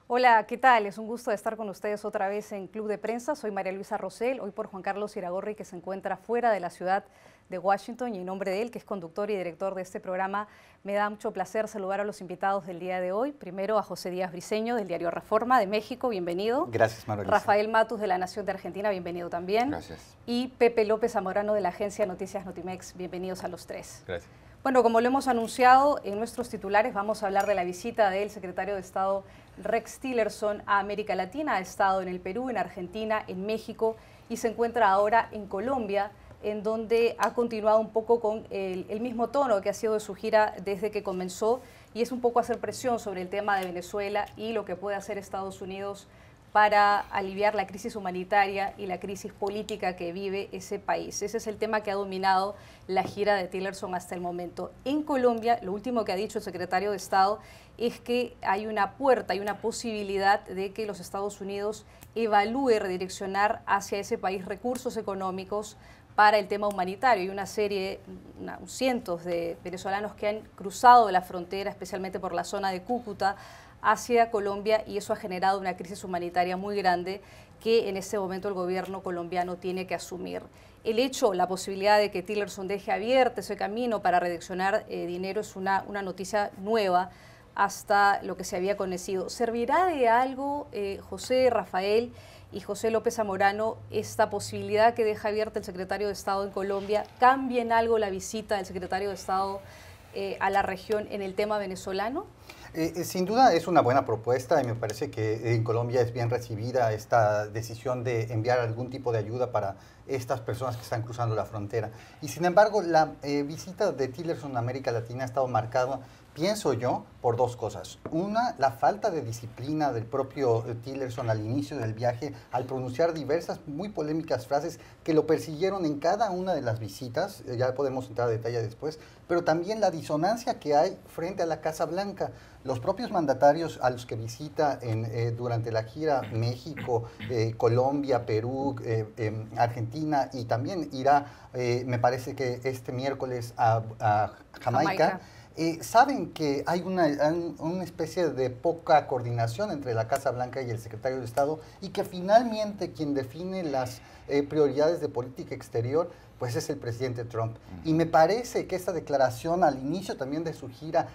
Hola, ¿qué tal? Es un gusto estar con ustedes otra vez en Club de Prensa. Soy María Luisa Rosell, hoy por Juan Carlos Iragorri, que se encuentra fuera de la ciudad de Washington, y en nombre de él, que es conductor y director de este programa, me da mucho placer saludar a los invitados del día de hoy. Primero a José Díaz Briceño, del diario Reforma de México, bienvenido. Gracias, María Luisa. Rafael Matus, de La Nación de Argentina, bienvenido también. Gracias. Y Pepe López Zamorano, de la agencia Noticias Notimex, bienvenidos a los tres. Gracias. Bueno, como lo hemos anunciado en nuestros titulares, vamos a hablar de la visita del secretario de Estado Rex Tillerson a América Latina. Ha estado en el Perú, en Argentina, en México y se encuentra ahora en Colombia, en donde ha continuado un poco con el mismo tono que ha sido de su gira desde que comenzó, y es un poco hacer presión sobre el tema de Venezuela y lo que puede hacer Estados Unidos para aliviar la crisis humanitaria y la crisis política que vive ese país. Ese es el tema que ha dominado la gira de Tillerson hasta el momento. En Colombia, lo último que ha dicho el secretario de Estado es que hay una puerta, hay una posibilidad de que los Estados Unidos evalúe redireccionar hacia ese país recursos económicos para el tema humanitario. Hay una serie, cientos de venezolanos que han cruzado la frontera, especialmente por la zona de Cúcuta, hacia Colombia, y eso ha generado una crisis humanitaria muy grande que en este momento el gobierno colombiano tiene que asumir. El hecho, la posibilidad de que Tillerson deje abierto ese camino para redireccionar dinero es una noticia nueva hasta lo que se había conocido. ¿Servirá de algo, José, Rafael y José López Zamorano, esta posibilidad que deja abierta el secretario de Estado en Colombia? ¿Cambia en algo la visita del secretario de Estado a la región en el tema venezolano? Sin duda es una buena propuesta y me parece que en Colombia es bien recibida esta decisión de enviar algún tipo de ayuda para estas personas que están cruzando la frontera. Y sin embargo, la visita de Tillerson a América Latina ha estado marcada, pienso yo, por dos cosas. Una, la falta de disciplina del propio Tillerson al inicio del viaje, al pronunciar diversas muy polémicas frases que lo persiguieron en cada una de las visitas, ya podemos entrar a detalle después, pero también la disonancia que hay frente a la Casa Blanca. Los propios mandatarios a los que visita durante la gira, México, Colombia, Perú, Argentina, y también irá, me parece que este miércoles a Jamaica. Saben que hay una especie de poca coordinación entre la Casa Blanca y el secretario de Estado, y que finalmente quien define las prioridades de política exterior pues es el presidente Trump. Y me parece que esta declaración al inicio también de su gira,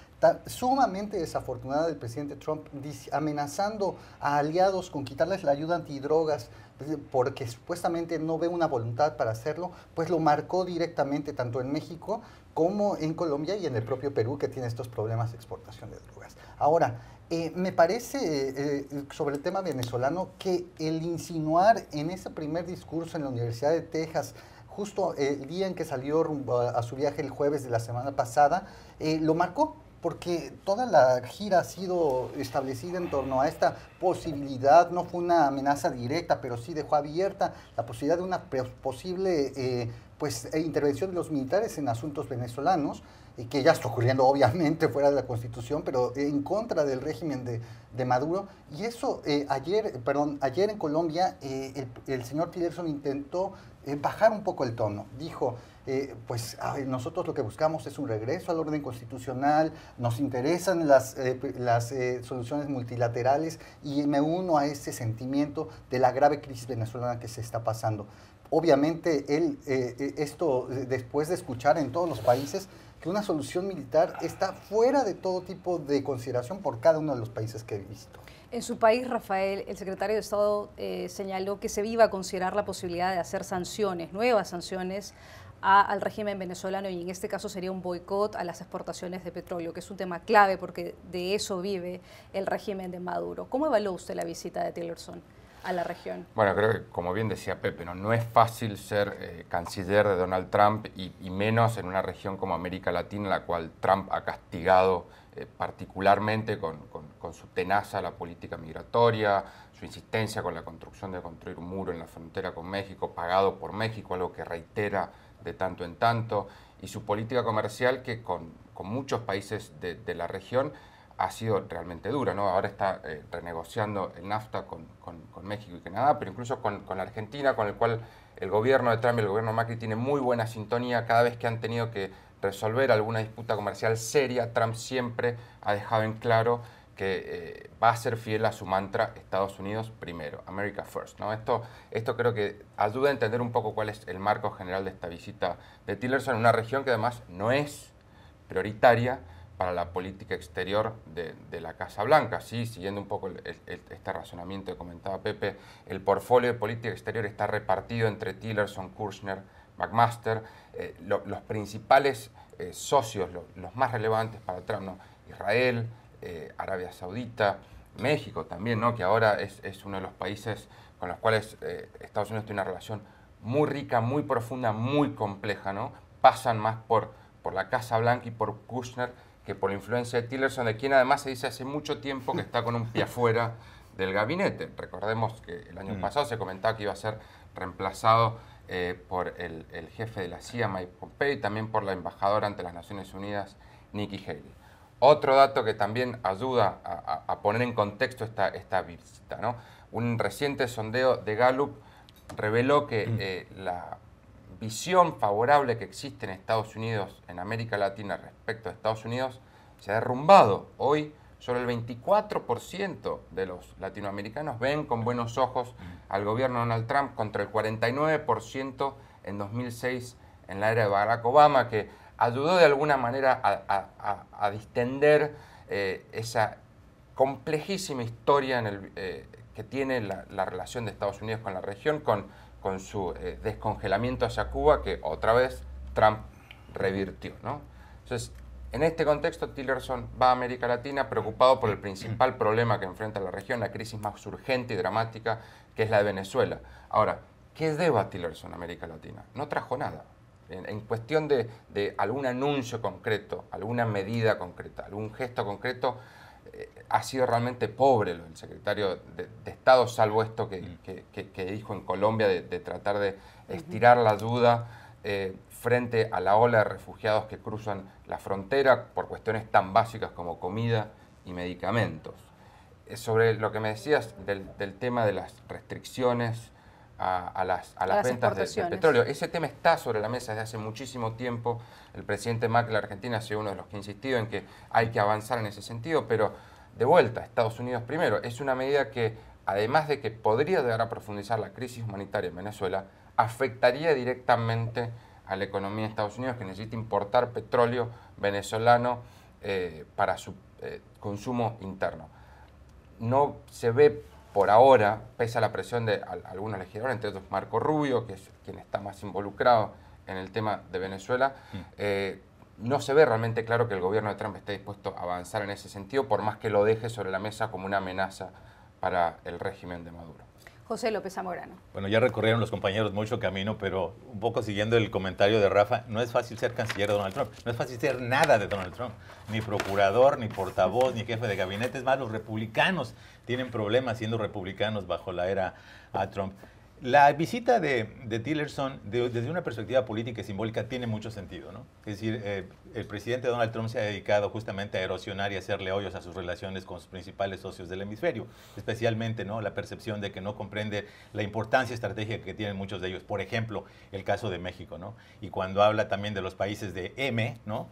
sumamente desafortunada del presidente Trump, amenazando a aliados con quitarles la ayuda antidrogas, porque supuestamente no ve una voluntad para hacerlo, pues lo marcó directamente tanto en México como en Colombia y en el propio Perú, que tiene estos problemas de exportación de drogas. Ahora, me parece, sobre el tema venezolano, que el insinuar en ese primer discurso en la Universidad de Texas, justo el día en que salió rumbo a su viaje el jueves de la semana pasada, lo marcó, porque toda la gira ha sido establecida en torno a esta posibilidad. No fue una amenaza directa, pero sí dejó abierta la posibilidad de una posible intervención de los militares en asuntos venezolanos, que ya está ocurriendo obviamente fuera de la Constitución, pero en contra del régimen de Maduro. Y eso, ayer en Colombia, el señor Tillerson intentó bajar un poco el tono. Dijo, nosotros lo que buscamos es un regreso al orden constitucional, nos interesan las soluciones multilaterales, y me uno a ese sentimiento de la grave crisis venezolana que se está pasando. Obviamente, esto después de escuchar en todos los países que una solución militar está fuera de todo tipo de consideración por cada uno de los países que he visto. En su país, Rafael, el secretario de Estado señaló que se iba a considerar la posibilidad de hacer sanciones, nuevas sanciones al régimen venezolano, y en este caso sería un boicot a las exportaciones de petróleo, que es un tema clave porque de eso vive el régimen de Maduro. ¿Cómo evaluó usted la visita de Tillerson a la región? Bueno, creo que, como bien decía Pepe, no es fácil ser canciller de Donald Trump, y menos en una región como América Latina, en la cual Trump ha castigado particularmente con su tenaza la política migratoria, su insistencia con la construcción de construir un muro en la frontera con México, pagado por México, algo que reitera de tanto en tanto, y su política comercial, que con muchos países de la región ha sido realmente dura, ¿no? Ahora está renegociando el NAFTA con México y Canadá, pero incluso con la Argentina, con el cual el gobierno de Trump y el gobierno de Macri tienen muy buena sintonía. Cada vez que han tenido que resolver alguna disputa comercial seria, Trump siempre ha dejado en claro que va a ser fiel a su mantra Estados Unidos primero, America First, ¿no? Esto creo que ayuda a entender un poco cuál es el marco general de esta visita de Tillerson en una región que además no es prioritaria para la política exterior de la Casa Blanca. ¿Sí? Siguiendo un poco este razonamiento que comentaba Pepe, el portfolio de política exterior está repartido entre Tillerson, Kushner, McMaster, los principales socios, los más relevantes para Trump, ¿no? Israel, Arabia Saudita, México también, ¿no? Que ahora es uno de los países con los cuales Estados Unidos tiene una relación muy rica, muy profunda, muy compleja, ¿no? Pasan más por la Casa Blanca y por Kushner que por la influencia de Tillerson, de quien además se dice hace mucho tiempo que está con un pie afuera del gabinete. Recordemos que el año pasado se comentaba que iba a ser reemplazado por el jefe de la CIA, Mike Pompeo, y también por la embajadora ante las Naciones Unidas, Nikki Haley. Otro dato que también ayuda a poner en contexto esta visita, ¿no? Un reciente sondeo de Gallup reveló que la visión favorable que existe en Estados Unidos, en América Latina respecto a Estados Unidos, se ha derrumbado. Hoy solo el 24% de los latinoamericanos ven con buenos ojos al gobierno de Donald Trump contra el 49% en 2006 en la era de Barack Obama, que ayudó de alguna manera a distender esa complejísima historia que tiene la relación de Estados Unidos con la región, con su descongelamiento hacia Cuba, que otra vez Trump revirtió, ¿no? Entonces, en este contexto, Tillerson va a América Latina preocupado por el principal problema que enfrenta la región, la crisis más urgente y dramática, que es la de Venezuela. Ahora, ¿qué deba Tillerson a América Latina? No trajo nada. En cuestión de algún anuncio concreto, alguna medida concreta, algún gesto concreto, ha sido realmente pobre el secretario de Estado, salvo esto que dijo en Colombia de tratar de estirar la ayuda frente a la ola de refugiados que cruzan la frontera por cuestiones tan básicas como comida y medicamentos. Sobre lo que me decías del tema de las restricciones a las ventas de petróleo. Ese tema está sobre la mesa desde hace muchísimo tiempo. El presidente Macri de la Argentina ha sido uno de los que ha insistido en que hay que avanzar en ese sentido, pero de vuelta, Estados Unidos primero. Es una medida que, además de que podría llegar a profundizar la crisis humanitaria en Venezuela, afectaría directamente a la economía de Estados Unidos, que necesita importar petróleo venezolano para su consumo interno. No se ve por ahora, pese a la presión de algunos legisladores, entre otros Marco Rubio, que es quien está más involucrado en el tema de Venezuela, no se ve realmente claro que el gobierno de Trump esté dispuesto a avanzar en ese sentido, por más que lo deje sobre la mesa como una amenaza para el régimen de Maduro. José López Zamorano. Bueno, ya recorrieron los compañeros mucho camino, pero un poco siguiendo el comentario de Rafa, no es fácil ser canciller de Donald Trump, no es fácil ser nada de Donald Trump, ni procurador, ni portavoz, ni jefe de gabinete. Es más, los republicanos tienen problemas siendo republicanos bajo la era Trump. La visita de Tillerson, desde una perspectiva política y simbólica, tiene mucho sentido, ¿no? Es decir, el presidente Donald Trump se ha dedicado justamente a erosionar y hacerle hoyos a sus relaciones con sus principales socios del hemisferio, especialmente, ¿no?, la percepción de que no comprende la importancia estratégica que tienen muchos de ellos. Por ejemplo, el caso de México, ¿no? Y cuando habla también de los países de M, ¿no?,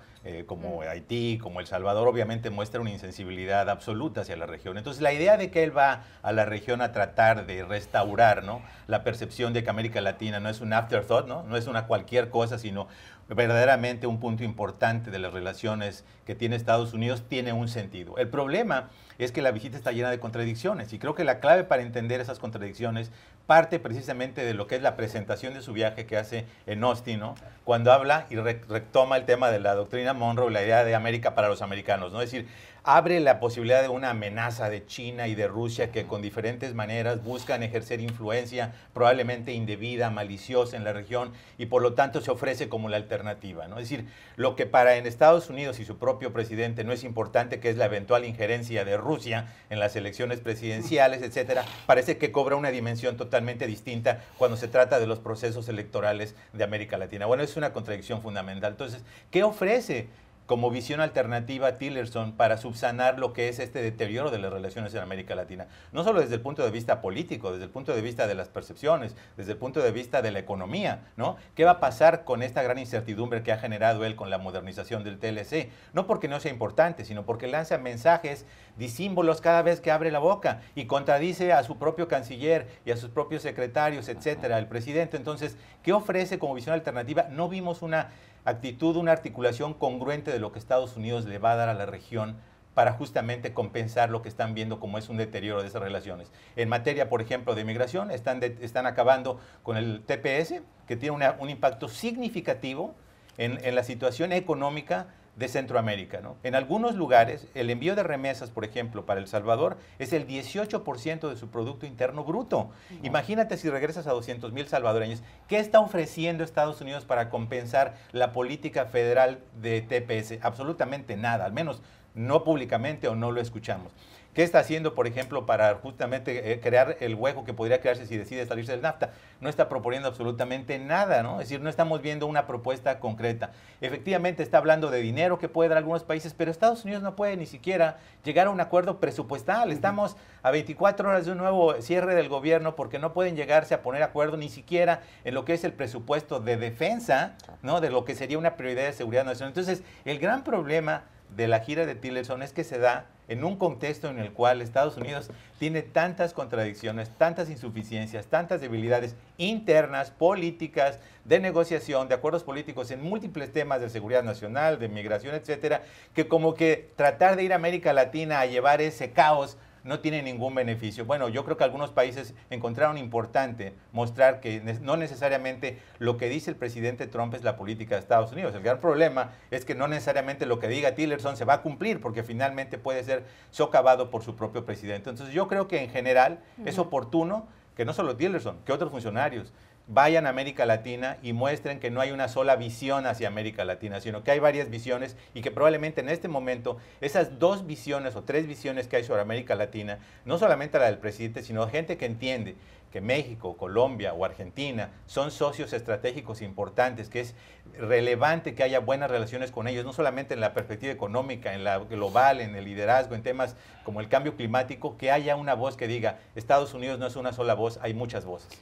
como Haití, como El Salvador, obviamente muestra una insensibilidad absoluta hacia la región. Entonces, la idea de que él va a la región a tratar de restaurar, ¿no?, la percepción de que América Latina no es un afterthought, no es una cualquier cosa, sino verdaderamente un punto importante de las relaciones que tiene Estados Unidos, tiene un sentido. El problema es que la visita está llena de contradicciones y creo que la clave para entender esas contradicciones parte precisamente de lo que es la presentación de su viaje que hace en Austin, ¿no?, cuando habla y retoma el tema de la doctrina Monroe, la idea de América para los americanos, ¿no? Es decir, abre la posibilidad de una amenaza de China y de Rusia que con diferentes maneras buscan ejercer influencia probablemente indebida, maliciosa en la región y por lo tanto se ofrece como la alternativa, ¿no? Es decir, lo que para en Estados Unidos y su propio presidente no es importante, que es la eventual injerencia de Rusia en las elecciones presidenciales, etcétera, parece que cobra una dimensión totalmente distinta cuando se trata de los procesos electorales de América Latina. Bueno, es una contradicción fundamental. Entonces, ¿qué ofrece como visión alternativa a Tillerson para subsanar lo que es este deterioro de las relaciones en América Latina. No solo desde el punto de vista político, desde el punto de vista de las percepciones, desde el punto de vista de la economía, ¿no? ¿Qué va a pasar con esta gran incertidumbre que ha generado él con la modernización del TLC? No porque no sea importante, sino porque lanza mensajes disímbolos cada vez que abre la boca y contradice a su propio canciller y a sus propios secretarios, etcétera, el presidente. Entonces, ¿qué ofrece como visión alternativa? No vimos una actitud, una articulación congruente de lo que Estados Unidos le va a dar a la región para justamente compensar lo que están viendo como es un deterioro de esas relaciones. En materia, por ejemplo, de migración, están acabando con el TPS, que tiene un impacto significativo en la situación económica de Centroamérica, ¿no? En algunos lugares, el envío de remesas, por ejemplo, para El Salvador, es el 18% de su Producto Interno Bruto. Imagínate si regresas a 200,000 salvadoreños, ¿qué está ofreciendo Estados Unidos para compensar la política federal de TPS? Absolutamente nada, al menos no públicamente o no lo escuchamos. ¿Qué está haciendo, por ejemplo, para justamente crear el hueco que podría crearse si decide salirse del NAFTA? No está proponiendo absolutamente nada, ¿no? Es decir, no estamos viendo una propuesta concreta. Efectivamente está hablando de dinero que puede dar algunos países, pero Estados Unidos no puede ni siquiera llegar a un acuerdo presupuestal. Estamos a 24 horas de un nuevo cierre del gobierno porque no pueden llegarse a poner acuerdo ni siquiera en lo que es el presupuesto de defensa, ¿no? De lo que sería una prioridad de seguridad nacional. Entonces, el gran problema de la gira de Tillerson es que se da en un contexto en el cual Estados Unidos tiene tantas contradicciones, tantas insuficiencias, tantas debilidades internas, políticas, de negociación, de acuerdos políticos en múltiples temas de seguridad nacional, de migración, etcétera, que como que tratar de ir a América Latina a llevar ese caos no tiene ningún beneficio. Bueno, yo creo que algunos países encontraron importante mostrar que no necesariamente lo que dice el presidente Trump es la política de Estados Unidos. El gran problema es que no necesariamente lo que diga Tillerson se va a cumplir, porque finalmente puede ser socavado por su propio presidente. Entonces yo creo que en general es oportuno que no solo Tillerson, que otros funcionarios vayan a América Latina y muestren que no hay una sola visión hacia América Latina, sino que hay varias visiones y que probablemente en este momento esas 2 visiones o 3 visiones que hay sobre América Latina, no solamente la del presidente, sino gente que entiende que México, Colombia o Argentina son socios estratégicos importantes, que es relevante que haya buenas relaciones con ellos, no solamente en la perspectiva económica, en la global, en el liderazgo, en temas como el cambio climático, que haya una voz que diga, Estados Unidos no es una sola voz, hay muchas voces.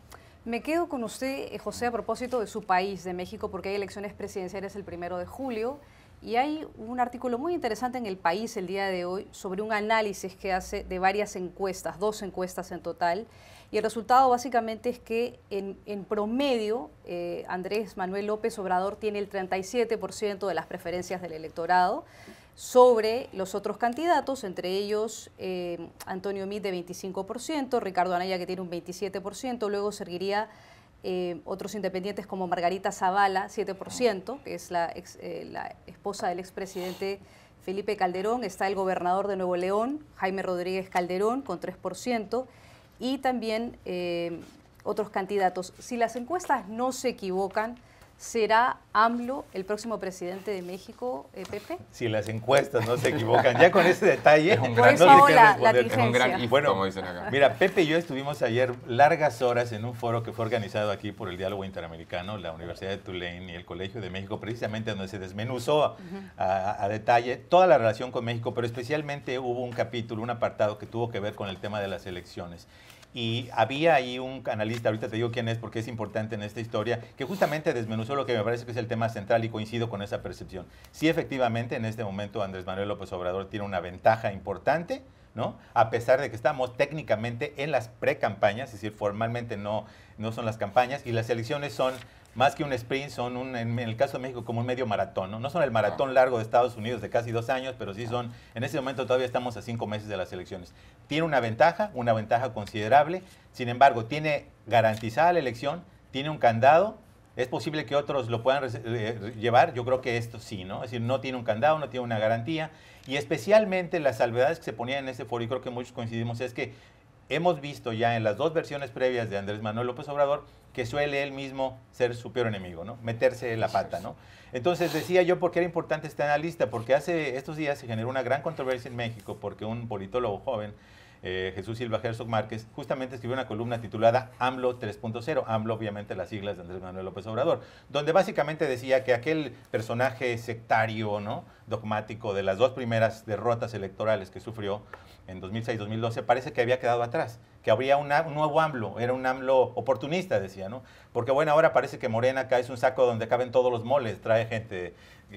Me quedo con usted, José, a propósito de su país, de México, porque hay elecciones presidenciales el 1 de julio y hay un artículo muy interesante en El País el día de hoy sobre un análisis que hace de varias encuestas, 2 encuestas en total, y el resultado básicamente es que en promedio Andrés Manuel López Obrador tiene el 37% de las preferencias del electorado sobre los otros candidatos, entre ellos Antonio Meade de 25%, Ricardo Anaya que tiene un 27%, luego seguiría otros independientes como Margarita Zavala, 7%, que es la esposa del expresidente Felipe Calderón, está el gobernador de Nuevo León, Jaime Rodríguez Calderón, con 3%, y también otros candidatos. Si las encuestas no se equivocan, ¿será AMLO el próximo presidente de México, Pepe? Si las encuestas no se equivocan, ya con ese detalle, es un gran, no sé qué responder. Es un gran if, bueno, como dicen acá. Mira, Pepe y yo estuvimos ayer largas horas en un foro que fue organizado aquí por el Diálogo Interamericano, la Universidad de Tulane y el Colegio de México, precisamente donde se desmenuzó a detalle toda la relación con México, pero especialmente hubo un capítulo, un apartado que tuvo que ver con el tema de las elecciones. Y había ahí un analista, ahorita te digo quién es porque es importante en esta historia, que justamente desmenuzó lo que me parece que es el tema central y coincido con esa percepción. Sí, efectivamente, en este momento Andrés Manuel López Obrador tiene una ventaja importante, ¿no? A pesar de que estamos técnicamente en las precampañas, es decir, formalmente no son las campañas, y las elecciones son más que un sprint, son en el caso de México como un medio maratón, ¿no? No son el maratón largo de Estados Unidos de casi 2 años, pero sí son, en ese momento todavía estamos a 5 meses de las elecciones. Tiene una ventaja considerable, sin embargo, tiene garantizada la elección, tiene un candado, es posible que otros lo puedan llevar, yo creo que esto sí, ¿no? Es decir, no tiene un candado, no tiene una garantía, y especialmente las salvedades que se ponían en ese foro, y creo que muchos coincidimos, es que hemos visto ya en las 2 versiones previas de Andrés Manuel López Obrador que suele él mismo ser su peor enemigo, ¿no? Meterse la pata, ¿no? Entonces decía yo por qué era importante este analista, porque hace estos días se generó una gran controversia en México porque un politólogo joven Jesús Silva Herzog Márquez, justamente escribió una columna titulada AMLO 3.0, AMLO obviamente las siglas de Andrés Manuel López Obrador, donde básicamente decía que aquel personaje sectario, ¿no?, dogmático de las dos primeras derrotas electorales que sufrió en 2006-2012, parece que había quedado atrás, que habría un nuevo AMLO, era un AMLO oportunista, decía, ¿no? Porque bueno, ahora parece que Morena acá es un saco donde caben todos los moles, trae gente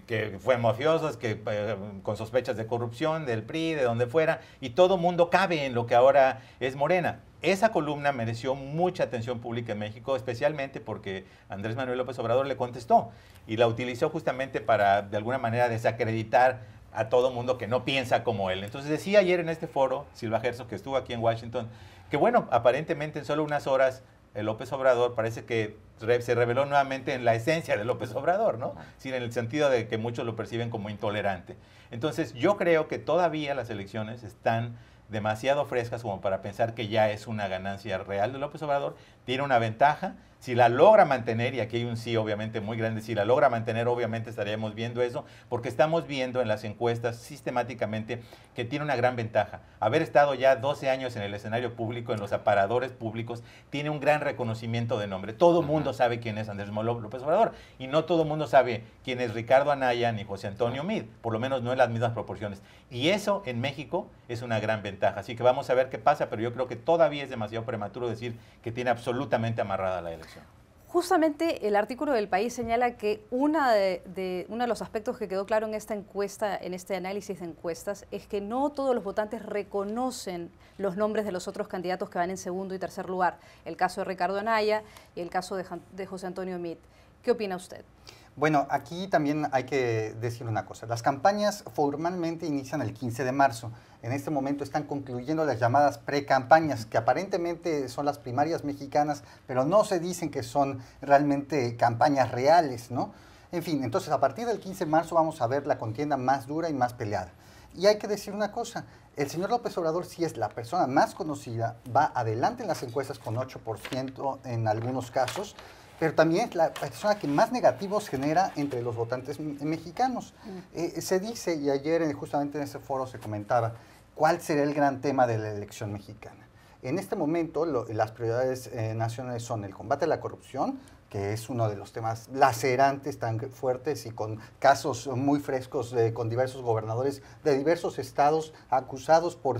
que fue mafiosos, que con sospechas de corrupción, del PRI, de donde fuera, y todo mundo cabe en lo que ahora es Morena. Esa columna mereció mucha atención pública en México, especialmente porque Andrés Manuel López Obrador le contestó y la utilizó justamente para, de alguna manera, desacreditar a todo mundo que no piensa como él. Entonces decía ayer en este foro, Silva Herzog, que estuvo aquí en Washington, que bueno, aparentemente en solo unas horas el López Obrador parece que se reveló nuevamente en la esencia de López Obrador, ¿no? Sí, en el sentido de que muchos lo perciben como intolerante. Entonces yo creo que todavía las elecciones están demasiado frescas como para pensar que ya es una ganancia real de López Obrador. Tiene una ventaja. Si la logra mantener, y aquí hay un sí obviamente muy grande, si la logra mantener obviamente estaríamos viendo eso, porque estamos viendo en las encuestas sistemáticamente que tiene una gran ventaja. Haber estado ya 12 años en el escenario público, en los aparadores públicos, tiene un gran reconocimiento de nombre. Todo el mundo sabe quién es Andrés Manuel López Obrador, y no todo el mundo sabe quién es Ricardo Anaya ni José Antonio Meade, por lo menos no en las mismas proporciones. Y eso en México es una gran ventaja. Así que vamos a ver qué pasa, pero yo creo que todavía es demasiado prematuro decir que tiene absolutamente amarrada la elección. Justamente el artículo del País señala que uno de los aspectos que quedó claro en esta encuesta, en este análisis de encuestas, es que no todos los votantes reconocen los nombres de los otros candidatos que van en segundo y tercer lugar. El caso de Ricardo Anaya y el caso de José Antonio Meade. ¿Qué opina usted? Bueno, aquí también hay que decir una cosa. Las campañas formalmente inician el 15 de marzo. En este momento están concluyendo las llamadas precampañas, que aparentemente son las primarias mexicanas, pero no se dicen que son realmente campañas reales, ¿no? En fin, entonces a partir del 15 de marzo vamos a ver la contienda más dura y más peleada. Y hay que decir una cosa, el señor López Obrador, si es la persona más conocida, va adelante en las encuestas con 8% en algunos casos, pero también es la persona que más negativos genera entre los votantes mexicanos. Se dice, y ayer justamente en ese foro se comentaba, ¿cuál será el gran tema de la elección mexicana? En este momento las prioridades nacionales son el combate a la corrupción, que es uno de los temas lacerantes tan fuertes y con casos muy frescos con diversos gobernadores de diversos estados acusados por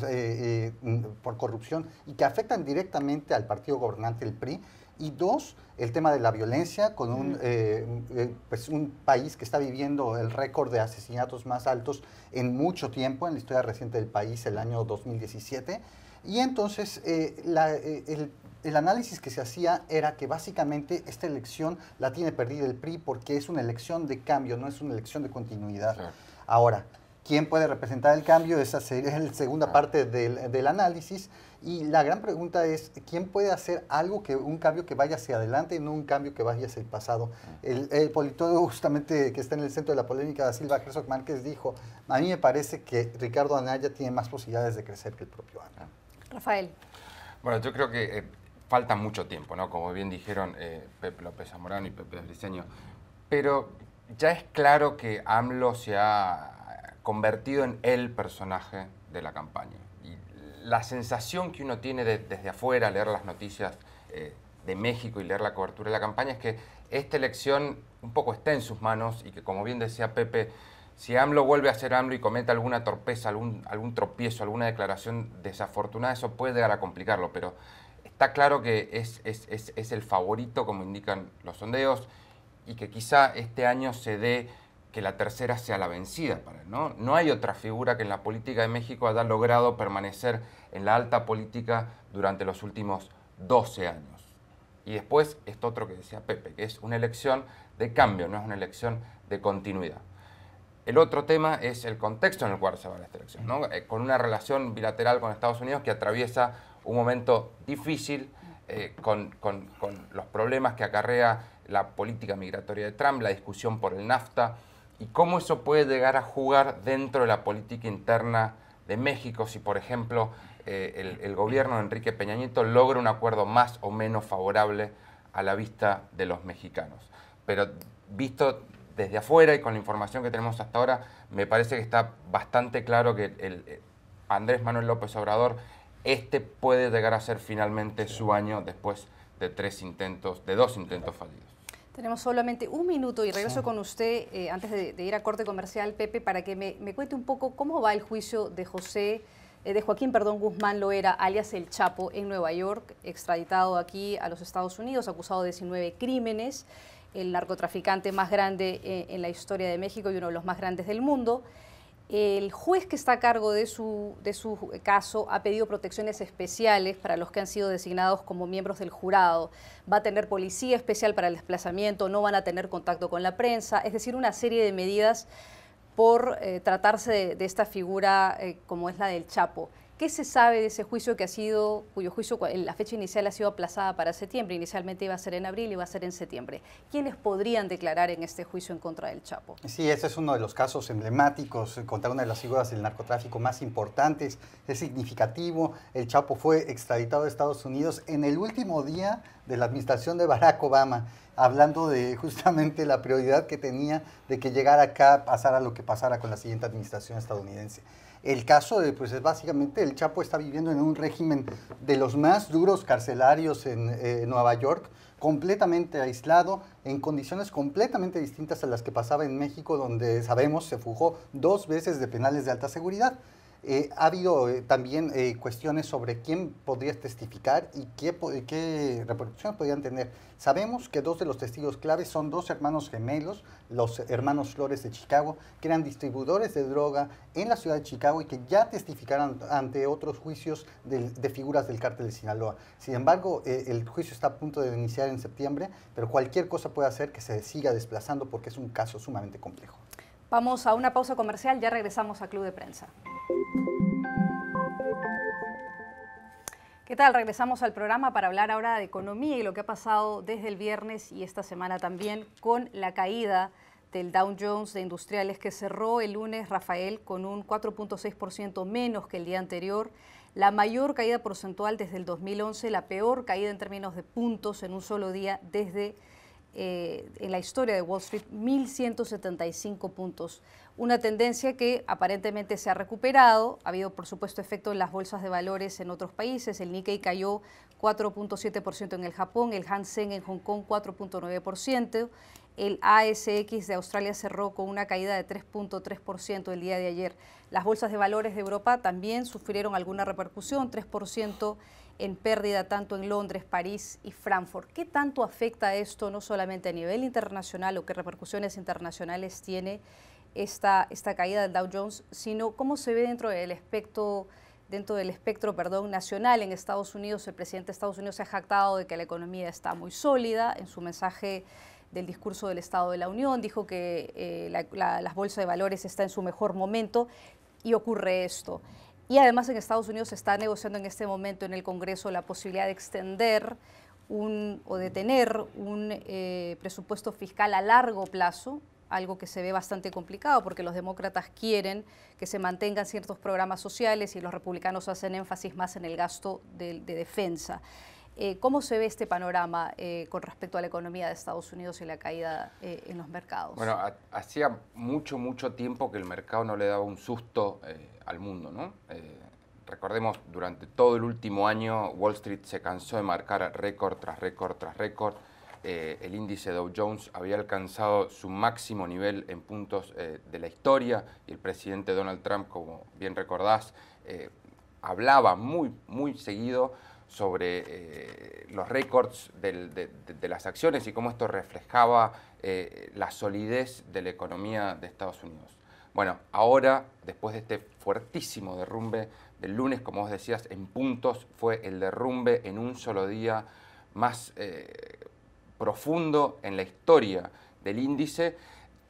corrupción y que afectan directamente al partido gobernante, el PRI. Y dos, el tema de la violencia con un país que está viviendo el récord de asesinatos más altos en mucho tiempo, en la historia reciente del país, el año 2017. Y entonces el análisis que se hacía era que básicamente esta elección la tiene perdida el PRI porque es una elección de cambio, no es una elección de continuidad. Sí. Ahora, ¿quién puede representar el cambio? Esa sería la segunda parte del análisis. Y la gran pregunta es, ¿quién puede hacer un cambio que vaya hacia adelante y no un cambio que vaya hacia el pasado? El politólogo justamente que está en el centro de la polémica, Silva Herzog Márquez, dijo, a mí me parece que Ricardo Anaya tiene más posibilidades de crecer que el propio Anaya. Rafael. Bueno, yo creo que falta mucho tiempo, ¿no? Como bien dijeron Pepe López Zamorano y Pepe Briceño, pero ya es claro que AMLO se ha convertido en el personaje de la campaña. La sensación que uno tiene desde afuera, leer las noticias de México y leer la cobertura de la campaña, es que esta elección un poco está en sus manos y que, como bien decía Pepe, si AMLO vuelve a ser AMLO y comete alguna torpeza, algún tropiezo, alguna declaración desafortunada, eso puede llegar a complicarlo, pero está claro que es el favorito, como indican los sondeos, y que quizá este año se dé que la tercera sea la vencida para él, ¿no? No hay otra figura que en la política de México haya logrado permanecer en la alta política durante los últimos 12 años. Y después esto otro que decía Pepe, que es una elección de cambio, no es una elección de continuidad. El otro tema es el contexto en el cual se va a esta elección, ¿no? Con una relación bilateral con Estados Unidos que atraviesa un momento difícil con los problemas que acarrea la política migratoria de Trump, la discusión por el NAFTA, y cómo eso puede llegar a jugar dentro de la política interna de México si, por ejemplo, el gobierno de Enrique Peña Nieto logra un acuerdo más o menos favorable a la vista de los mexicanos. Pero visto desde afuera y con la información que tenemos hasta ahora, me parece que está bastante claro que Andrés Manuel López Obrador este puede llegar a ser finalmente su año después de dos intentos fallidos. Tenemos solamente un minuto y regreso con usted antes de ir a corte comercial, Pepe, para que me cuente un poco cómo va el juicio de Joaquín Guzmán Loera, alias El Chapo, en Nueva York, extraditado aquí a los Estados Unidos, acusado de 19 crímenes, el narcotraficante más grande en la historia de México y uno de los más grandes del mundo. El juez que está a cargo de su caso ha pedido protecciones especiales para los que han sido designados como miembros del jurado. Va a tener policía especial para el desplazamiento, no van a tener contacto con la prensa, es decir, una serie de medidas por tratarse de esta figura como es la del Chapo. ¿Qué se sabe de ese juicio cuyo juicio, la fecha inicial ha sido aplazada para septiembre? Inicialmente iba a ser en abril y va a ser en septiembre. ¿Quiénes podrían declarar en este juicio en contra del Chapo? Sí, ese es uno de los casos emblemáticos contra una de las figuras del narcotráfico más importantes. Es significativo. El Chapo fue extraditado a Estados Unidos en el último día de la administración de Barack Obama, hablando de justamente la prioridad que tenía de que llegara acá, pasara lo que pasara con la siguiente administración estadounidense. El caso pues es básicamente el Chapo está viviendo en un régimen de los más duros carcelarios en Nueva York, completamente aislado, en condiciones completamente distintas a las que pasaba en México, donde sabemos se fugó 2 veces de penales de alta seguridad. Ha habido también cuestiones sobre quién podría testificar y qué repercusiones podrían tener. Sabemos que 2 de los testigos claves son 2 hermanos gemelos, los hermanos Flores de Chicago, que eran distribuidores de droga en la ciudad de Chicago y que ya testificaron ante otros juicios de figuras del cártel de Sinaloa. Sin embargo, el juicio está a punto de iniciar en septiembre, pero cualquier cosa puede hacer que se siga desplazando porque es un caso sumamente complejo. Vamos a una pausa comercial, ya regresamos a Club de Prensa. ¿Qué tal? Regresamos al programa para hablar ahora de economía y lo que ha pasado desde el viernes y esta semana también con la caída del Dow Jones de Industriales que cerró el lunes, Rafael, con un 4.6% menos que el día anterior, la mayor caída porcentual desde el 2011, la peor caída en términos de puntos en un solo día desde en la historia de Wall Street, 1.175 puntos. Una tendencia que aparentemente se ha recuperado. Ha habido, por supuesto, efecto en las bolsas de valores en otros países. El Nikkei cayó 4.7% en el Japón, el Hang Seng en Hong Kong 4.9%. El ASX de Australia cerró con una caída de 3.3% el día de ayer. Las bolsas de valores de Europa también sufrieron alguna repercusión, 3% en pérdida tanto en Londres, París y Frankfurt. ¿Qué tanto afecta esto no solamente a nivel internacional o qué repercusiones internacionales tiene esta caída del Dow Jones, sino cómo se ve dentro del espectro nacional en Estados Unidos? El presidente de Estados Unidos se ha jactado de que la economía está muy sólida. En su mensaje del discurso del Estado de la Unión dijo que las bolsas de valores están en su mejor momento y ocurre esto. Y además en Estados Unidos se está negociando en este momento en el Congreso la posibilidad de extender o de tener un presupuesto fiscal a largo plazo, algo que se ve bastante complicado porque los demócratas quieren que se mantengan ciertos programas sociales y los republicanos hacen énfasis más en el gasto de defensa. ¿Cómo se ve este panorama con respecto a la economía de Estados Unidos y la caída en los mercados? Bueno, hacía mucho tiempo que el mercado no le daba un susto al mundo, ¿no? Recordemos, durante todo el último año Wall Street se cansó de marcar récord tras récord tras récord. El índice Dow Jones había alcanzado su máximo nivel en puntos de la historia y el presidente Donald Trump, como bien recordás, hablaba muy seguido sobre los récords de las acciones y cómo esto reflejaba la solidez de la economía de Estados Unidos. Bueno, ahora, después de este fuertísimo derrumbe del lunes, como vos decías, en puntos, fue el derrumbe en un solo día más profundo en la historia del índice.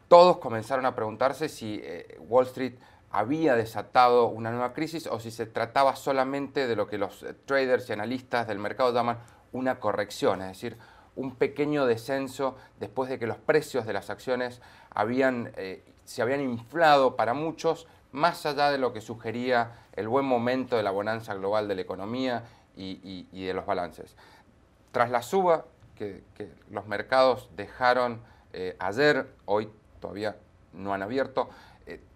Todos comenzaron a preguntarse si Wall Street había desatado una nueva crisis o si se trataba solamente de lo que los traders y analistas del mercado llaman una corrección, es decir, un pequeño descenso después de que los precios de las acciones se habían inflado para muchos, más allá de lo que sugería el buen momento de la bonanza global de la economía y de los balances. Tras la suba que los mercados dejaron ayer, hoy todavía no han abierto,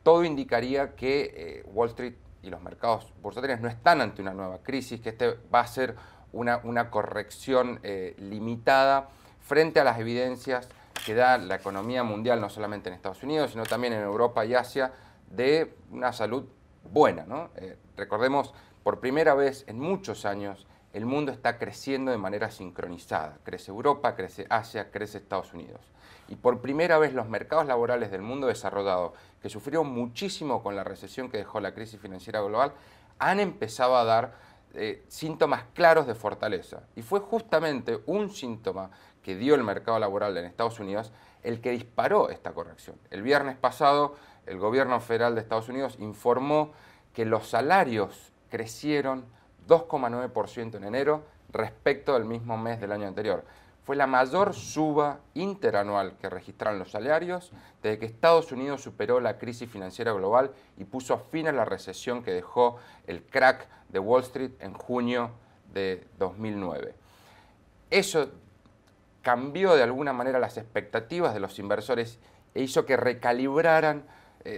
todo indicaría que Wall Street y los mercados bursátiles no están ante una nueva crisis, que este va a ser una corrección limitada frente a las evidencias que da la economía mundial, no solamente en Estados Unidos, sino también en Europa y Asia, de una salud buena, ¿no? Recordemos, por primera vez en muchos años, el mundo está creciendo de manera sincronizada. Crece Europa, crece Asia, crece Estados Unidos. Y por primera vez los mercados laborales del mundo desarrollado, que sufrieron muchísimo con la recesión que dejó la crisis financiera global, han empezado a dar síntomas claros de fortaleza. Y fue justamente un síntoma que dio el mercado laboral en Estados Unidos el que disparó esta corrección. El viernes pasado, el gobierno federal de Estados Unidos informó que los salarios crecieron 2,9% en enero respecto del mismo mes del año anterior. Fue la mayor suba interanual que registraron los salarios desde que Estados Unidos superó la crisis financiera global y puso fin a la recesión que dejó el crack de Wall Street en junio de 2009. Eso cambió de alguna manera las expectativas de los inversores e hizo que recalibraran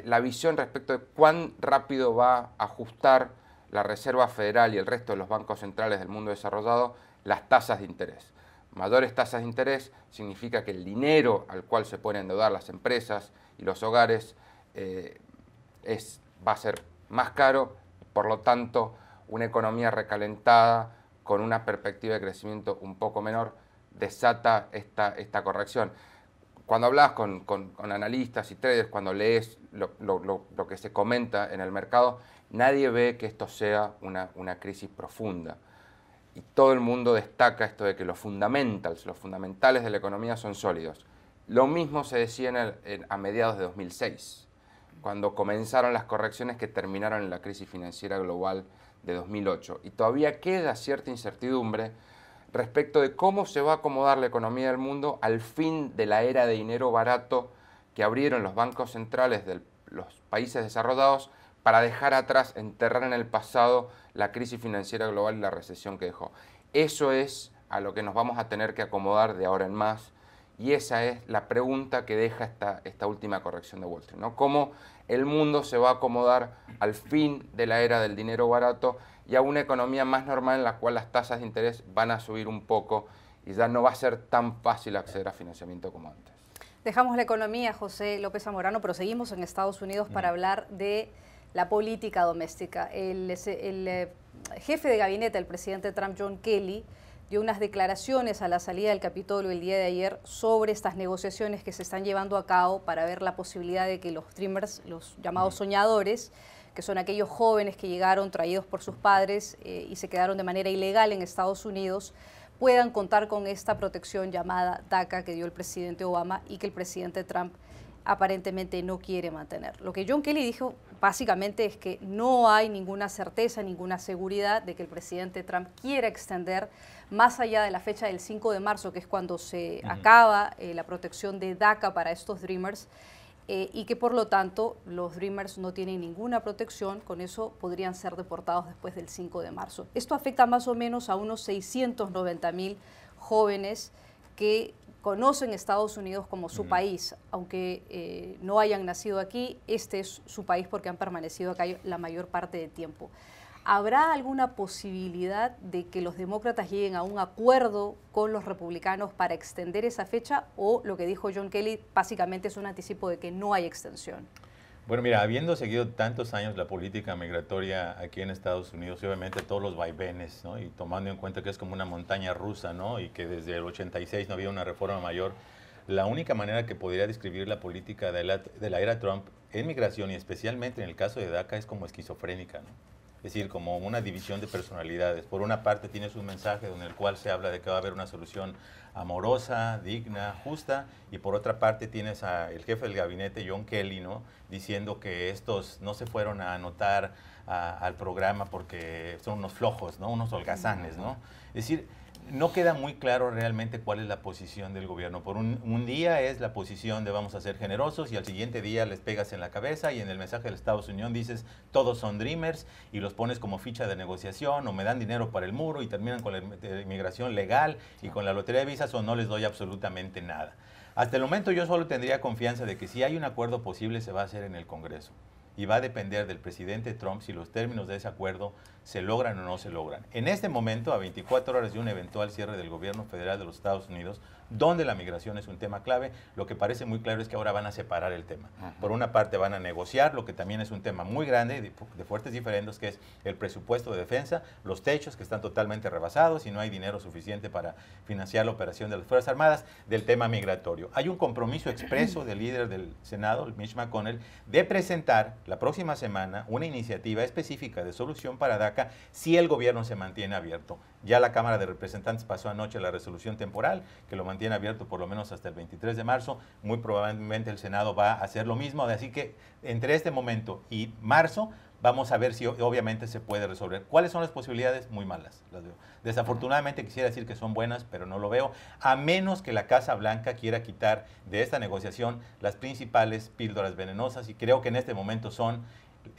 la visión respecto de cuán rápido va a ajustar la Reserva Federal y el resto de los bancos centrales del mundo desarrollado las tasas de interés. Mayores tasas de interés significa que el dinero al cual se pueden endeudar las empresas y los hogares va a ser más caro, por lo tanto una economía recalentada con una perspectiva de crecimiento un poco menor desata esta corrección. Cuando hablas con analistas y traders, cuando lees lo que se comenta en el mercado, nadie ve que esto sea una crisis profunda. Y todo el mundo destaca esto de que los fundamentales de la economía son sólidos. Lo mismo se decía a mediados de 2006, cuando comenzaron las correcciones que terminaron en la crisis financiera global de 2008. Y todavía queda cierta incertidumbre respecto de cómo se va a acomodar la economía del mundo al fin de la era de dinero barato que abrieron los bancos centrales de los países desarrollados para dejar atrás, enterrar en el pasado la crisis financiera global y la recesión que dejó. Eso es a lo que nos vamos a tener que acomodar de ahora en más, y esa es la pregunta que deja esta última corrección de Wall Street, ¿no? Cómo el mundo se va a acomodar al fin de la era del dinero barato y a una economía más normal en la cual las tasas de interés van a subir un poco y ya no va a ser tan fácil acceder a financiamiento como antes. Dejamos la economía, José López Zamorano, pero seguimos en Estados Unidos para hablar de la política doméstica. El jefe de gabinete del presidente Trump, John Kelly, dio unas declaraciones a la salida del Capitolio el día de ayer sobre estas negociaciones que se están llevando a cabo para ver la posibilidad de que los Dreamers, los llamados soñadores, que son aquellos jóvenes que llegaron traídos por sus padres y se quedaron de manera ilegal en Estados Unidos, puedan contar con esta protección llamada DACA que dio el presidente Obama y que el presidente Trump aparentemente no quiere mantener. Lo que John Kelly dijo básicamente es que no hay ninguna certeza, ninguna seguridad de que el presidente Trump quiera extender más allá de la fecha del 5 de marzo, que es cuando se acaba la protección de DACA para estos Dreamers, y que por lo tanto los Dreamers no tienen ninguna protección, con eso podrían ser deportados después del 5 de marzo. Esto afecta más o menos a unos 690,000 jóvenes que conocen Estados Unidos como su país, aunque no hayan nacido aquí, este es su país porque han permanecido acá la mayor parte del tiempo. ¿Habrá alguna posibilidad de que los demócratas lleguen a un acuerdo con los republicanos para extender esa fecha, o lo que dijo John Kelly básicamente es un anticipo de que no hay extensión? Bueno, mira, habiendo seguido tantos años la política migratoria aquí en Estados Unidos y obviamente todos los vaivenes, ¿no? Y tomando en cuenta que es como una montaña rusa, ¿no? Y que desde el 86 no había una reforma mayor, la única manera que podría describir la política de la era Trump en migración y especialmente en el caso de DACA es como esquizofrénica, ¿no? Es decir, como una división de personalidades. Por una parte tienes un mensaje en el cual se habla de que va a haber una solución amorosa, digna, justa, y por otra parte tienes al jefe del gabinete, John Kelly, ¿no? Diciendo que estos no se fueron a anotar al programa porque son unos flojos, ¿no? Unos holgazanes, ¿no? Es decir, no queda muy claro realmente cuál es la posición del gobierno. Por un día es la posición de vamos a ser generosos y al siguiente día les pegas en la cabeza y en el mensaje del Estados Unidos dices todos son dreamers y los pones como ficha de negociación o me dan dinero para el muro y terminan con la inmigración legal y con la lotería de visas o no les doy absolutamente nada. Hasta el momento yo solo tendría confianza de que si hay un acuerdo posible se va a hacer en el Congreso. y va a depender del presidente Trump si los términos de ese acuerdo se logran o no se logran. En este momento, a 24 horas de un eventual cierre del gobierno federal de los Estados Unidos, donde la migración es un tema clave, lo que parece muy claro es que ahora van a separar el tema. Por una parte van a negociar, lo que también es un tema muy grande, de fuertes diferendos, que es el presupuesto de defensa, los techos que están totalmente rebasados y no hay dinero suficiente para financiar la operación de las Fuerzas Armadas, del tema migratorio. Hay un compromiso expreso del líder del Senado, Mitch McConnell, de presentar la próxima semana una iniciativa específica de solución para DACA si el gobierno se mantiene abierto. Ya la Cámara de Representantes pasó anoche la resolución temporal, que lo mantiene abierto por lo menos hasta el 23 de marzo. Muy probablemente el Senado va a hacer lo mismo, así que entre este momento y marzo vamos a ver si obviamente se puede resolver. ¿Cuáles son las posibilidades? Muy malas, las veo. Desafortunadamente quisiera decir que son buenas, pero no lo veo, a menos que la Casa Blanca quiera quitar de esta negociación las principales píldoras venenosas, y creo que en este momento son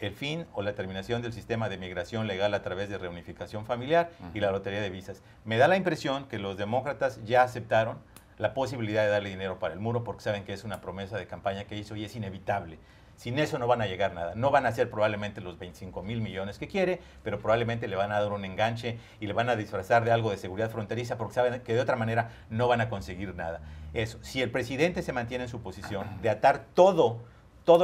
el fin o la terminación del sistema de migración legal a través de reunificación familiar y la lotería de visas. Me da la impresión que los demócratas ya aceptaron la posibilidad de darle dinero para el muro porque saben que es una promesa de campaña que hizo y es inevitable. Sin eso no van a llegar nada. No van a hacer probablemente los 25,000 millones que quiere, pero probablemente le van a dar un enganche y le van a disfrazar de algo de seguridad fronteriza porque saben que de otra manera no van a conseguir nada. Eso, si el presidente se mantiene en su posición de atar todo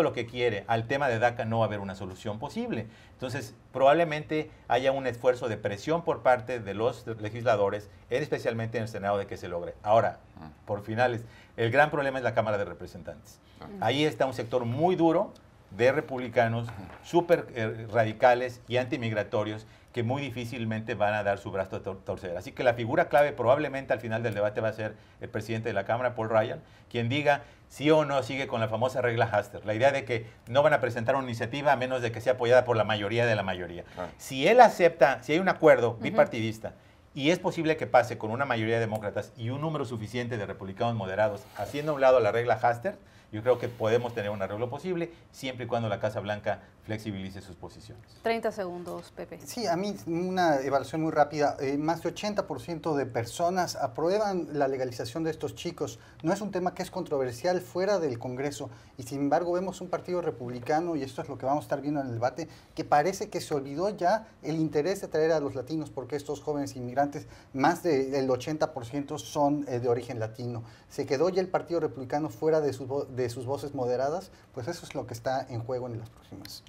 lo que quiere al tema de DACA, no va a haber una solución posible. Entonces, probablemente haya un esfuerzo de presión por parte de los legisladores, especialmente en el Senado, de que se logre. Ahora, por finales, el gran problema es la Cámara de Representantes. Ahí está un sector muy duro de republicanos, súper radicales y antimigratorios, que muy difícilmente van a dar su brazo a torcer. Así que la figura clave probablemente al final del debate va a ser el presidente de la Cámara, Paul Ryan, quien diga sí o no sigue con la famosa regla Hastert, la idea de que no van a presentar una iniciativa a menos de que sea apoyada por la mayoría de la mayoría. Si él acepta, si hay un acuerdo bipartidista, y es posible que pase con una mayoría de demócratas y un número suficiente de republicanos moderados, haciendo a un lado la regla Hastert, yo creo que podemos tener un arreglo posible siempre y cuando la Casa Blanca flexibilice sus posiciones. 30 segundos, Pepe. Sí, a mí una evaluación muy rápida. Más de 80% de personas aprueban la legalización de estos chicos. No es un tema que es controversial fuera del Congreso y sin embargo vemos un partido republicano, y esto es lo que vamos a estar viendo en el debate, que parece que se olvidó ya el interés de traer a los latinos porque estos jóvenes inmigrantes, más del 80% son de origen latino. Se quedó ya el partido republicano fuera de sus voces moderadas, pues eso es lo que está en juego en las próximas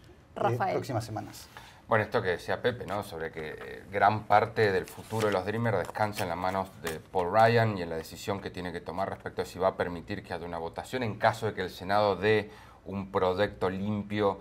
semanas. Bueno, esto que decía Pepe, ¿no? Sobre que gran parte del futuro de los Dreamers descansa en las manos de Paul Ryan y en la decisión que tiene que tomar respecto a si va a permitir que haya una votación en caso de que el Senado dé un proyecto limpio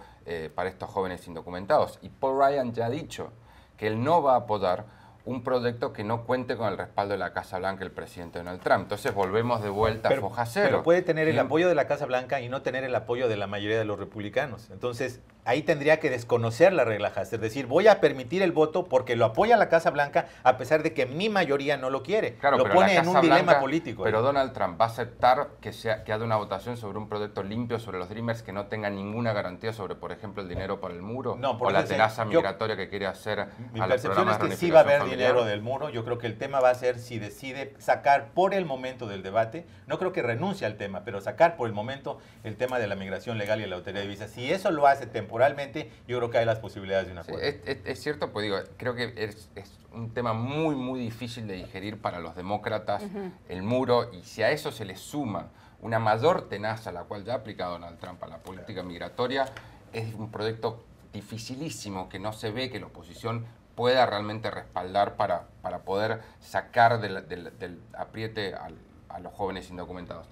para estos jóvenes indocumentados. Y Paul Ryan ya ha dicho que él no va a apoyar un proyecto que no cuente con el respaldo de la Casa Blanca y el presidente Donald Trump. Entonces volvemos de vuelta a foja cero. Pero puede tener el apoyo de la Casa Blanca y no tener el apoyo de la mayoría de los republicanos. Entonces, ahí tendría que desconocer la regla Hastert, es decir, voy a permitir el voto porque lo apoya la Casa Blanca a pesar de que mi mayoría no lo quiere. Claro, lo pone en un dilema político. Pero Donald Trump va a aceptar que haya una votación sobre un proyecto limpio sobre los Dreamers que no tenga ninguna garantía sobre, por ejemplo, el dinero para el muro, no, o la tenaza migratoria que quiere hacer mi a los programas es de que sí va a haber familiar. Dinero del muro. Yo creo que el tema va a ser si decide sacar por el momento del debate, no creo que renuncie al tema, pero sacar por el momento el tema de la migración legal y la lotería de visas. Si eso lo hace temporalmente, yo creo que hay las posibilidades de un acuerdo. Sí, es cierto, pues digo, creo que es un tema muy, muy difícil de digerir para los demócratas, el muro, y si a eso se le suma una mayor tenaza, la cual ya ha aplicado Donald Trump a la política migratoria, es un proyecto dificilísimo que no se ve que la oposición pueda realmente respaldar para poder sacar del apriete a los jóvenes indocumentados.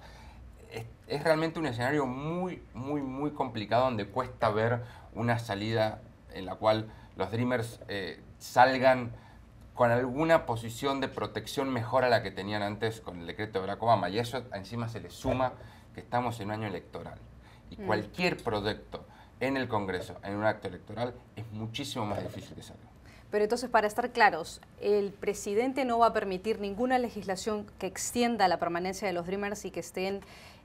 Es realmente un escenario muy, muy, muy complicado donde cuesta ver una salida en la cual los Dreamers salgan con alguna posición de protección mejor a la que tenían antes con el decreto de Barack Obama. Y eso encima se le suma que estamos en un año electoral. Y cualquier proyecto en el Congreso, en un acto electoral, es muchísimo más difícil de salir. Pero entonces, para estar claros, el presidente no va a permitir ninguna legislación que extienda la permanencia de los Dreamers y que estén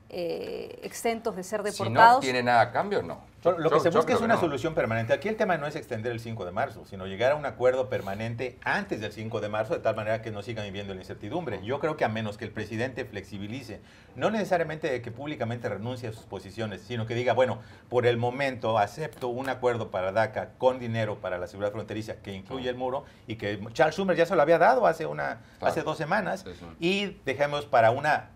exentos de ser Si deportados. no tiene nada a cambio, no. Lo que se busca creo es que una no. solución permanente. Aquí el tema no es extender el 5 de marzo, sino llegar a un acuerdo permanente antes del 5 de marzo, de tal manera que no sigan viviendo la incertidumbre. Yo creo que a menos que el presidente flexibilice, no necesariamente que públicamente renuncie a sus posiciones, sino que diga, bueno, por el momento acepto un acuerdo para DACA con dinero para la seguridad fronteriza que incluye el muro, y que Charles Schumer ya se lo había dado hace 2 semanas, Sí, sí. y dejemos para una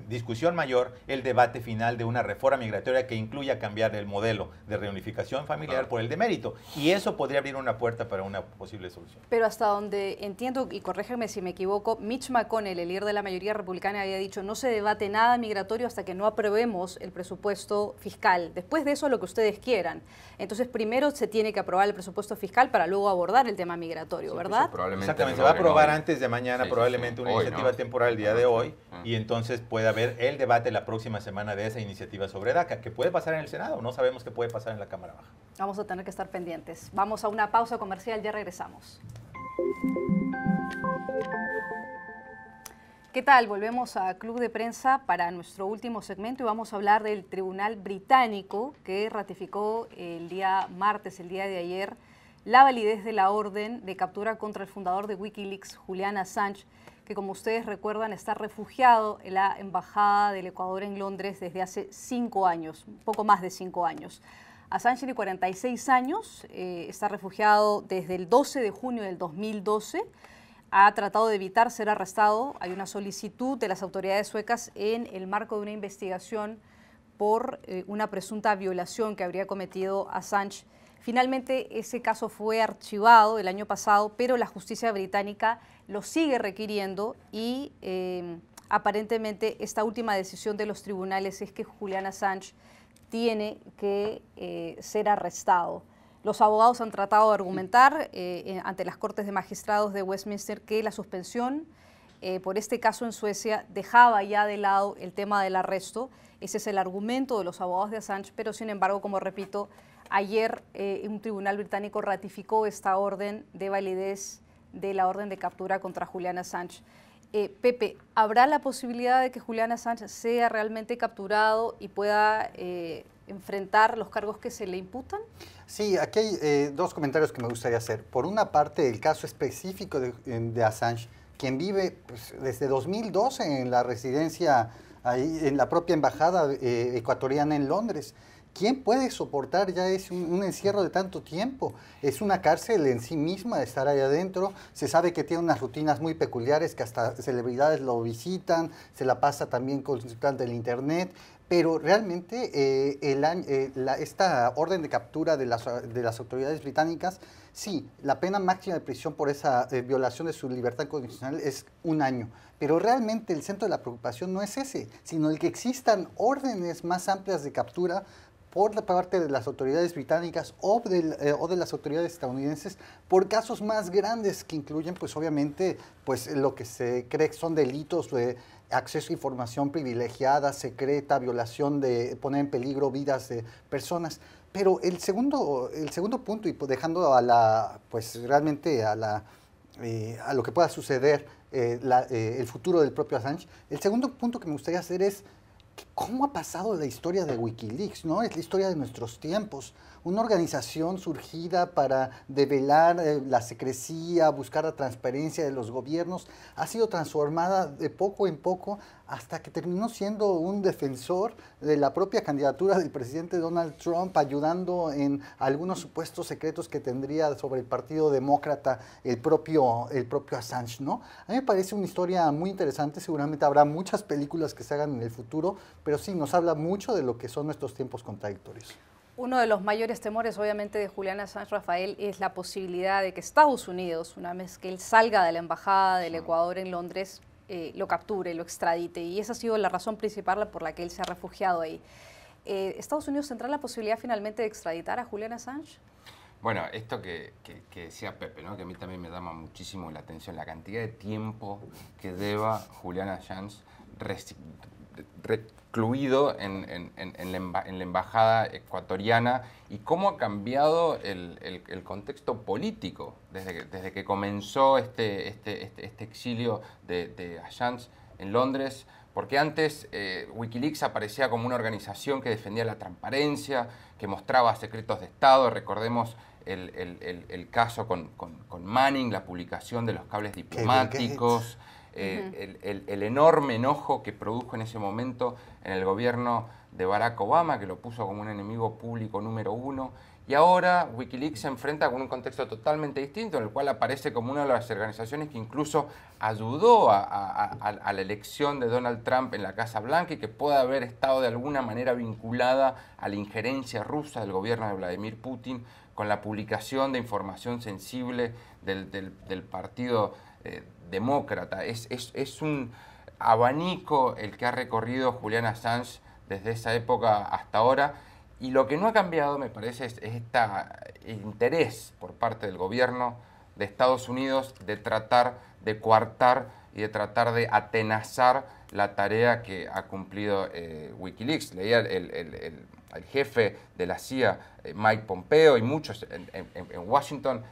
discusión mayor el debate final de una reforma migratoria que incluya cambiar el modelo de reunificación familiar por el de mérito. Y eso podría abrir una puerta para una posible solución. Pero hasta donde entiendo, y corrígeme si me equivoco, Mitch McConnell, el líder de la mayoría republicana, había dicho no se debate nada migratorio hasta que no aprobemos el presupuesto fiscal. Después de eso, lo que ustedes quieran. Entonces, primero se tiene que aprobar el presupuesto fiscal para luego abordar el tema migratorio, Sí, ¿verdad? eso probablemente Exactamente, se lo va a logren aprobar hoy. antes de mañana, Sí, probablemente una hoy, iniciativa ¿no? temporal el día de hoy, Ah. y entonces puede haber el debate la próxima semana de esa iniciativa sobre DACA, que puede pasar en el Senado, no sabemos qué puede pasar en la Cámara Baja. Vamos a tener que estar pendientes. Vamos a una pausa comercial, ya regresamos. ¿Qué tal? Volvemos a Club de Prensa para nuestro último segmento y vamos a hablar del Tribunal Británico que ratificó el día martes, el día de ayer, la validez de la orden de captura contra el fundador de Wikileaks, Julian Assange, que como ustedes recuerdan está refugiado en la Embajada del Ecuador en Londres desde hace 5 años, un poco más de 5 años. Assange tiene 46 años, está refugiado desde el 12 de junio del 2012, ha tratado de evitar ser arrestado. Hay una solicitud de las autoridades suecas en el marco de una investigación por una presunta violación que habría cometido Assange. Finalmente, ese caso fue archivado el año pasado, pero la justicia británica lo sigue requiriendo y aparentemente esta última decisión de los tribunales es que Julian Assange tiene que ser arrestado. Los abogados han tratado de argumentar ante las Cortes de Magistrados de Westminster que la suspensión por este caso en Suecia dejaba ya de lado el tema del arresto. Ese es el argumento de los abogados de Assange, pero sin embargo, como repito, ayer un tribunal británico ratificó esta orden de validez de la orden de captura contra Julian Assange. Pepe, ¿habrá la posibilidad de que Julian Assange sea realmente capturado y pueda enfrentar los cargos que se le imputan? Sí, aquí hay dos comentarios que me gustaría hacer. Por una parte, el caso específico de Assange, quien vive pues, desde 2012 en la residencia, ahí, en la propia embajada ecuatoriana en Londres. ¿Quién puede soportar ya un encierro de tanto tiempo? Es una cárcel en sí misma estar ahí adentro. Se sabe que tiene unas rutinas muy peculiares, que hasta celebridades lo visitan, se la pasa también consultando el internet. Pero realmente esta orden de captura de las autoridades británicas, sí, la pena máxima de prisión por esa violación de su libertad condicional es 1 año. Pero realmente el centro de la preocupación no es ese, sino el que existan órdenes más amplias de captura por la parte de las autoridades británicas o de las autoridades estadounidenses por casos más grandes que incluyen, pues obviamente, pues lo que se cree que son delitos de acceso a información privilegiada, secreta, violación de poner en peligro vidas de personas. Pero el segundo punto, y pues dejando realmente a lo que pueda suceder, el futuro del propio Assange, el segundo punto que me gustaría hacer es ¿cómo ha pasado la historia de Wikileaks? ¿No? Es la historia de nuestros tiempos. Una organización surgida para develar la secrecía, buscar la transparencia de los gobiernos, ha sido transformada de poco en poco hasta que terminó siendo un defensor de la propia candidatura del presidente Donald Trump, ayudando en algunos supuestos secretos que tendría sobre el Partido Demócrata el propio Assange, ¿no? A mí me parece una historia muy interesante, seguramente habrá muchas películas que se hagan en el futuro, pero sí, nos habla mucho de lo que son nuestros tiempos contradictorios. Uno de los mayores temores, obviamente, de Julian Assange, Rafael, es la posibilidad de que Estados Unidos, una vez que él salga de la Embajada del Ecuador en Londres, lo capture, lo extradite. Y esa ha sido la razón principal por la que él se ha refugiado ahí. ¿Estados Unidos tendrá la posibilidad finalmente de extraditar a Julian Assange? Bueno, esto que decía Pepe, ¿no? Que a mí también me llama muchísimo la atención, la cantidad de tiempo que deba Julian Assange recluido en la embajada ecuatoriana y cómo ha cambiado el contexto político desde que comenzó este exilio de Assange en Londres. Porque antes Wikileaks aparecía como una organización que defendía la transparencia, que mostraba secretos de Estado. Recordemos el caso con Manning, la publicación de los cables diplomáticos, el enorme enojo que produjo en ese momento en el gobierno de Barack Obama, que lo puso como un enemigo público número 1. Y ahora Wikileaks se enfrenta con un contexto totalmente distinto, en el cual aparece como una de las organizaciones que incluso ayudó a la elección de Donald Trump en la Casa Blanca y que puede haber estado de alguna manera vinculada a la injerencia rusa del gobierno de Vladimir Putin con la publicación de información sensible del Partido Demócrata. Es un abanico el que ha recorrido Julian Assange desde esa época hasta ahora. Y lo que no ha cambiado, me parece, es este interés por parte del gobierno de Estados Unidos de tratar de coartar y de tratar de atenazar la tarea que ha cumplido Wikileaks. Leía el jefe de la CIA, Mike Pompeo, y muchos en Washington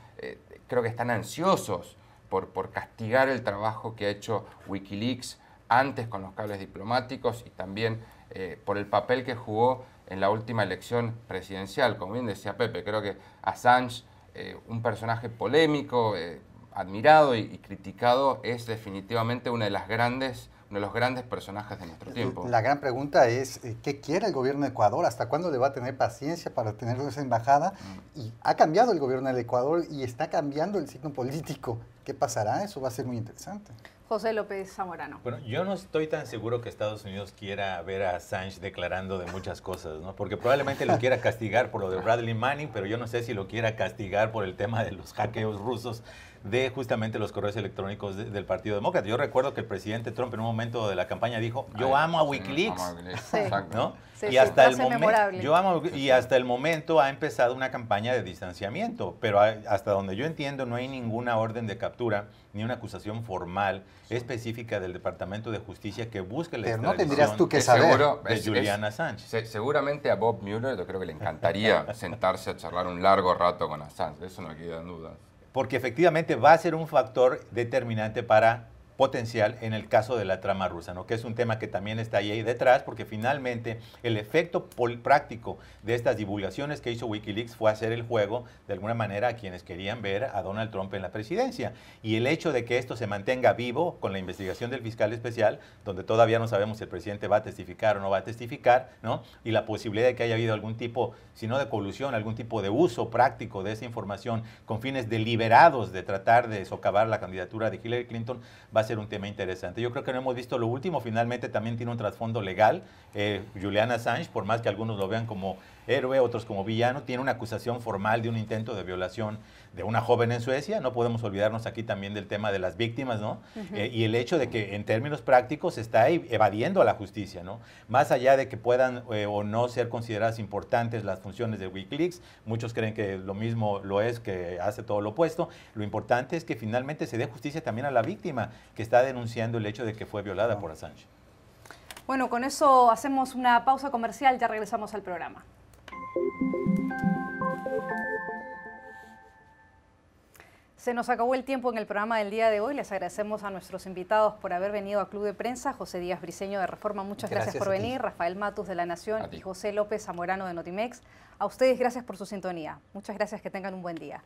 creo que están ansiosos por castigar el trabajo que ha hecho Wikileaks antes con los cables diplomáticos y también por el papel que jugó en la última elección presidencial. Como bien decía Pepe, creo que Assange, un personaje polémico, admirado y criticado, es definitivamente uno de los grandes personajes de nuestro tiempo. La gran pregunta es, ¿qué quiere el gobierno de Ecuador? ¿Hasta cuándo le va a tener paciencia para tener esa embajada? Y ha cambiado el gobierno del Ecuador y está cambiando el signo político. ¿Qué pasará? Eso va a ser muy interesante. José López Zamorano. Bueno, yo no estoy tan seguro que Estados Unidos quiera ver a Assange declarando de muchas cosas, ¿no? Porque probablemente lo quiera castigar por lo de Bradley Manning, pero yo no sé si lo quiera castigar por el tema de los hackeos rusos de justamente los correos electrónicos del Partido Demócrata. Yo recuerdo que el presidente Trump en un momento de la campaña dijo, yo amo a Wikileaks, sí. ¿no? Sí, y hasta el momento, y hasta el momento ha empezado una campaña de distanciamiento, pero hasta donde yo entiendo no hay ninguna orden de captura ni una acusación formal específica del Departamento de Justicia que busque la extradición. Pero no tendrías tú que saber de Julian Assange. Seguramente a Bob Mueller yo creo que le encantaría sentarse a charlar un largo rato con Assange, eso no queda en duda. Porque efectivamente va a ser un factor determinante para potencial en el caso de la trama rusa, ¿no? Que es un tema que también está ahí detrás, porque finalmente el efecto práctico de estas divulgaciones que hizo Wikileaks fue hacer el juego de alguna manera a quienes querían ver a Donald Trump en la presidencia. Y el hecho de que esto se mantenga vivo con la investigación del fiscal especial, donde todavía no sabemos si el presidente va a testificar o no va a testificar, ¿no? Y la posibilidad de que haya habido algún tipo, si no de colusión, algún tipo de uso práctico de esa información con fines deliberados de tratar de socavar la candidatura de Hillary Clinton, va a ser un tema interesante. Yo creo que no hemos visto lo último, finalmente también tiene un trasfondo legal. Julian Assange, por más que algunos lo vean como héroe, otros como villano, tiene una acusación formal de un intento de violación de una joven en Suecia. No podemos olvidarnos aquí también del tema de las víctimas, ¿no? Y el hecho de que en términos prácticos se está evadiendo a la justicia, ¿no? Más allá de que puedan o no ser consideradas importantes las funciones de Wikileaks, muchos creen que lo mismo lo es, que hace todo lo opuesto. Lo importante es que finalmente se dé justicia también a la víctima que está denunciando el hecho de que fue violada por Assange. Bueno, con eso hacemos una pausa comercial, ya regresamos al programa. Se nos acabó el tiempo en el programa del día de hoy. Les agradecemos a nuestros invitados por haber venido a Club de Prensa. José Díaz Briceño de Reforma, muchas gracias por venir. Rafael Matus de La Nación y José López Zamorano de Notimex. A ustedes gracias por su sintonía. Muchas gracias, que tengan un buen día.